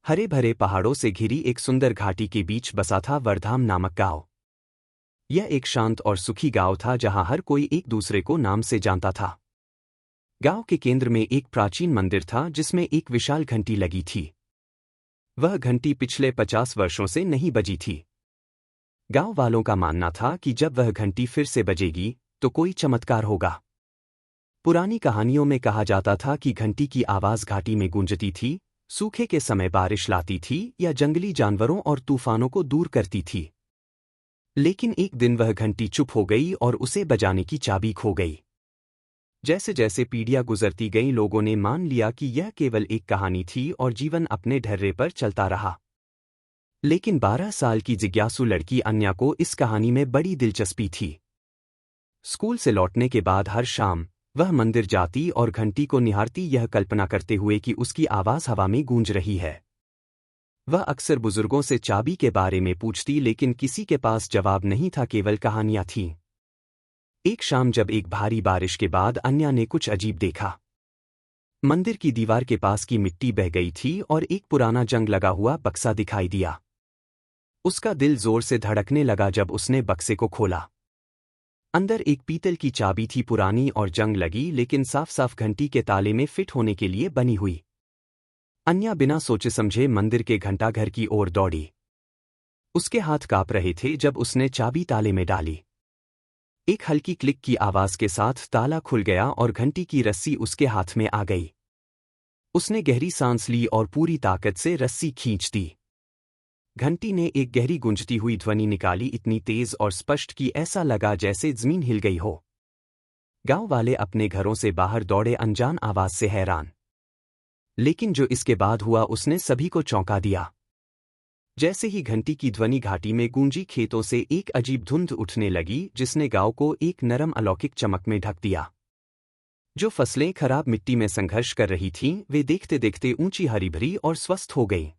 हरे भरे पहाड़ों से घिरी एक सुंदर घाटी के बीच बसा था वरधाम नामक गांव। यह एक शांत और सुखी गांव था जहां हर कोई एक दूसरे को नाम से जानता था। गांव के केंद्र में एक प्राचीन मंदिर था जिसमें एक विशाल घंटी लगी थी। वह घंटी पिछले 50 वर्षों से नहीं बजी थी। गांव वालों का मानना था कि जब वह घंटी फिर से बजेगी तो कोई चमत्कार होगा। पुरानी कहानियों में कहा जाता था कि घंटी की आवाज घाटी में गूंजती थी, सूखे के समय बारिश लाती थी या जंगली जानवरों और तूफानों को दूर करती थी। लेकिन एक दिन वह घंटी चुप हो गई और उसे बजाने की चाबी खो गई। जैसे जैसे पीढ़ियां गुजरती गईं लोगों ने मान लिया कि यह केवल एक कहानी थी और जीवन अपने ढर्रे पर चलता रहा। लेकिन 12 साल की जिज्ञासु लड़की अन्या को इस कहानी में बड़ी दिलचस्पी थी। स्कूल से लौटने के बाद हर शाम वह मंदिर जाती और घंटी को निहारती, यह कल्पना करते हुए कि उसकी आवाज हवा में गूंज रही है। वह अक्सर बुजुर्गों से चाबी के बारे में पूछती लेकिन किसी के पास जवाब नहीं था, केवल कहानियां थीं। एक शाम जब एक भारी बारिश के बाद अन्या ने कुछ अजीब देखा। मंदिर की दीवार के पास की मिट्टी बह गई थी और एक पुराना जंग लगा हुआ बक्सा दिखाई दिया। उसका दिल जोर से धड़कने लगा जब उसने बक्से को खोला। अंदर एक पीतल की चाबी थी, पुरानी और जंग लगी लेकिन साफ साफ घंटी के ताले में फिट होने के लिए बनी हुई। अन्या बिना सोचे समझे मंदिर के घंटाघर की ओर दौड़ी। उसके हाथ कांप रहे थे जब उसने चाबी ताले में डाली। एक हल्की क्लिक की आवाज के साथ ताला खुल गया और घंटी की रस्सी उसके हाथ में आ गई। उसने गहरी सांस ली और पूरी ताकत से रस्सी खींच दी। घंटी ने एक गहरी गूंजती हुई ध्वनि निकाली, इतनी तेज और स्पष्ट कि ऐसा लगा जैसे जमीन हिल गई हो। गांव वाले अपने घरों से बाहर दौड़े, अनजान आवाज से हैरान। लेकिन जो इसके बाद हुआ उसने सभी को चौंका दिया। जैसे ही घंटी की ध्वनि घाटी में गूंजी, खेतों से एक अजीब धुंध उठने लगी जिसने गांव को एक नरम अलौकिक चमक में ढक दिया। जो फसलें खराब मिट्टी में संघर्ष कर रही थीं वे देखते देखते ऊंची, हरी भरी और स्वस्थ हो गईं।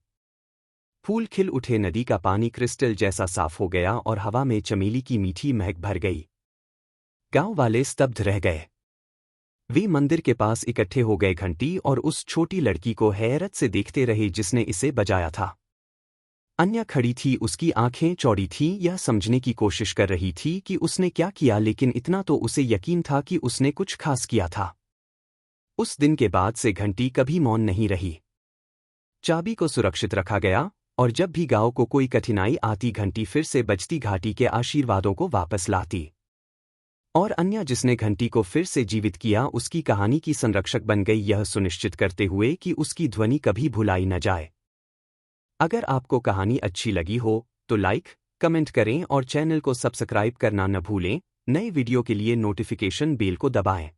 फूल खिल उठे, नदी का पानी क्रिस्टल जैसा साफ हो गया और हवा में चमेली की मीठी महक भर गई। गांव वाले स्तब्ध रह गए। वे मंदिर के पास इकट्ठे हो गए, घंटी और उस छोटी लड़की को हैरत से देखते रहे जिसने इसे बजाया था। अन्या खड़ी थी, उसकी आंखें चौड़ी थीं, यह समझने की कोशिश कर रही थी कि उसने क्या किया, लेकिन इतना तो उसे यकीन था कि उसने कुछ खास किया था। उस दिन के बाद से घंटी कभी मौन नहीं रही। चाबी को सुरक्षित रखा गया और जब भी गांव को कोई कठिनाई आती घंटी फिर से बजती, घाटी के आशीर्वादों को वापस लाती। और अन्या जिसने घंटी को फिर से जीवित किया उसकी कहानी की संरक्षक बन गई, यह सुनिश्चित करते हुए कि उसकी ध्वनि कभी भुलाई न जाए। अगर आपको कहानी अच्छी लगी हो तो लाइक, कमेंट करें और चैनल को सब्सक्राइब करना न भूलें। नए वीडियो के लिए नोटिफिकेशन बेल को दबाएं।